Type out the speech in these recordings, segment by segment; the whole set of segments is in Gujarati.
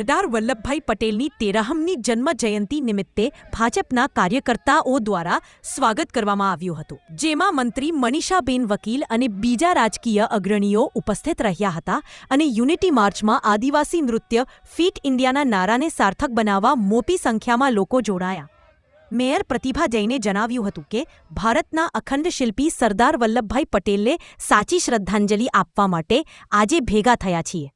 સરદાર વલ્લભભાઈ પટેલની 13મી જન્મજયંતિ નિમિત્તે ભાજપના કાર્યકર્તાઓ દ્વારા સ્વાગત કરવામાં આવ્યું હતું, જેમાં મંત્રી મનીષાબેન વકીલ અને બીજા રાજકીય અગ્રણીઓ ઉપસ્થિત રહ્યા હતા અને યુનિટી માર્ચમાં આદિવાસી નૃત્ય ફિટ ઇન્ડિયાના નારાને સાર્થક બનાવવા મોટી સંખ્યામાં લોકો જોડાયા. મેયર પ્રતિભા જૈને જણાવ્યું હતું કે ભારતના અખંડ શિલ્પી સરદાર વલ્લભભાઈ પટેલને સાચી શ્રદ્ધાંજલિ આપવા માટે આજે ભેગા થયા છીએ.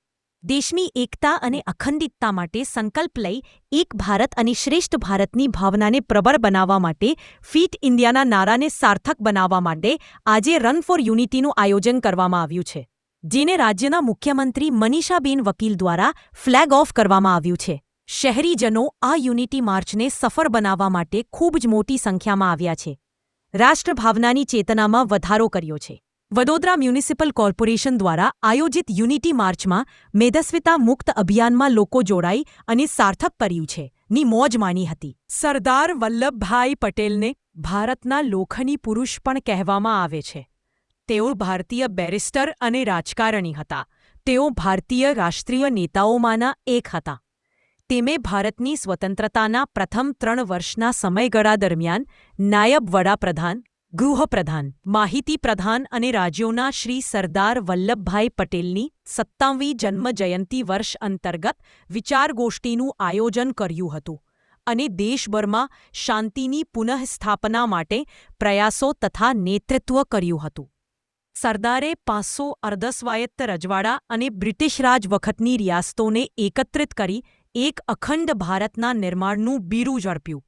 દેશની એકતા અને અખંડિતતા માટે સંકલ્પ લઈ એક ભારત અને શ્રેષ્ઠ ભારતની ભાવનાને પ્રબળ બનાવવા માટે ફિટ ઇન્ડિયાના નારાને સાર્થક બનાવવા માટે આજે રન ફોર યુનિટીનું આયોજન કરવામાં આવ્યું છે, જેને રાજ્યના મુખ્યમંત્રી મનીષાબેન વકીલ દ્વારા ફ્લેગ ઓફ કરવામાં આવ્યું છે. શહેરીજનો આ યુનિટી માર્ચને સફળ બનાવવા માટે ખૂબ જ મોટી સંખ્યામાં આવ્યા છે. રાષ્ટ્રભાવનાની ચેતનામાં વધારો કર્યો છે. વડોદરા મ્યુનિસિપલ કોર્પોરેશન દ્વારા આયોજિત યુનિટી માર્ચમાં મેદસ્વીતા મુક્ત અભિયાનમાં લોકો જોડાઈ અને સાર્થક કર્યું છે ની મોજ માણી હતી. સરદાર વલ્લભભાઈ પટેલને ભારતના લોખંડી પુરુષ પણ કહેવામાં આવે છે. તેઓ ભારતીય બેરિસ્ટર અને રાજકારણી હતા. તેઓ ભારતીય રાષ્ટ્રીય નેતાઓમાંના એક હતા. તેમણે ભારતની સ્વતંત્રતાના પ્રથમ 3 વર્ષના સમયગાળા દરમિયાન નાયબ વડાપ્રધાન, ગૃહપ્રધાન, માહિતી પ્રધાન અને રાજ્યોના શ્રી સરદાર વલ્લભભાઈ પટેલની 57મી જન્મજયંતિ વર્ષ અંતર્ગત વિચારગોષ્ઠીનું આયોજન કર્યું હતું અને દેશભરમાં શાંતિની પુનઃસ્થાપના માટે પ્રયાસો તથા નેતૃત્વ કર્યું હતું. સરદારે 500 અર્ધસ્વાયત્ત રજવાડા અને બ્રિટિશ રાજ વખતની રિયાસતોને એકત્રિત કરી એક અખંડ ભારતના નિર્માણનું બીરું ઝડપ્યું.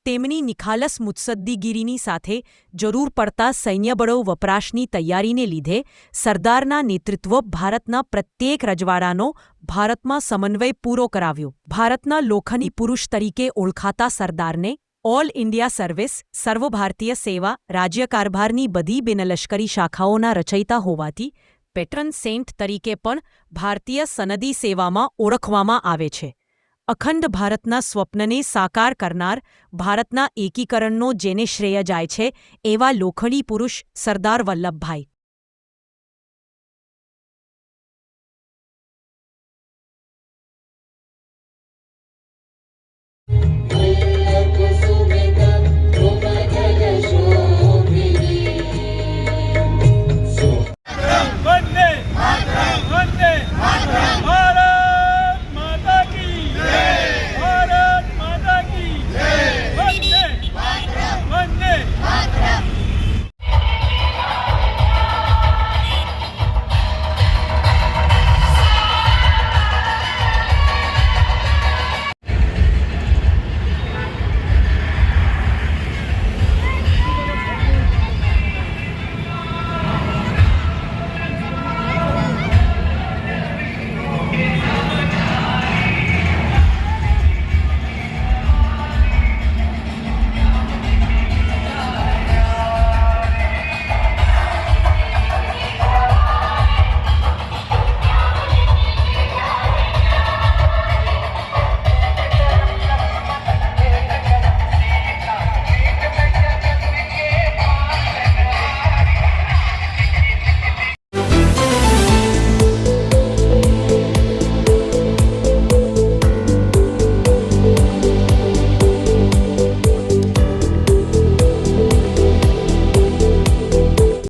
તેમની નિખાલસ મુત્સદ્દીગીરીની સાથે જરૂર પડતા સૈન્યબળો વપરાશની તૈયારીને લીધે સરદારના નેતૃત્વ ભારતના પ્રત્યેક રજવાડાનો ભારતમાં સમન્વય પૂરો કરાવ્યો. ભારતના લોખંડી પુરુષ તરીકે ઓળખાતા સરદારને ઓલ ઇન્ડિયા સર્વિસ, સર્વ ભારતીય સેવા, રાજ્ય કારભારની બધી બિનલશ્કરી શાખાઓના રચયિતા હોવાથી પેટ્રન સેન્ટ તરીકે પણ ભારતીય સનદી સેવામાં ઓળખવામાં આવે છે. અખંડ ભારતના સ્વપ્નને સાકાર કરનાર, ભારતના એકીકરણનો જેને શ્રેય જાય છે એવા લોખંડી પુરુષ સરદાર વલ્લભભાઈ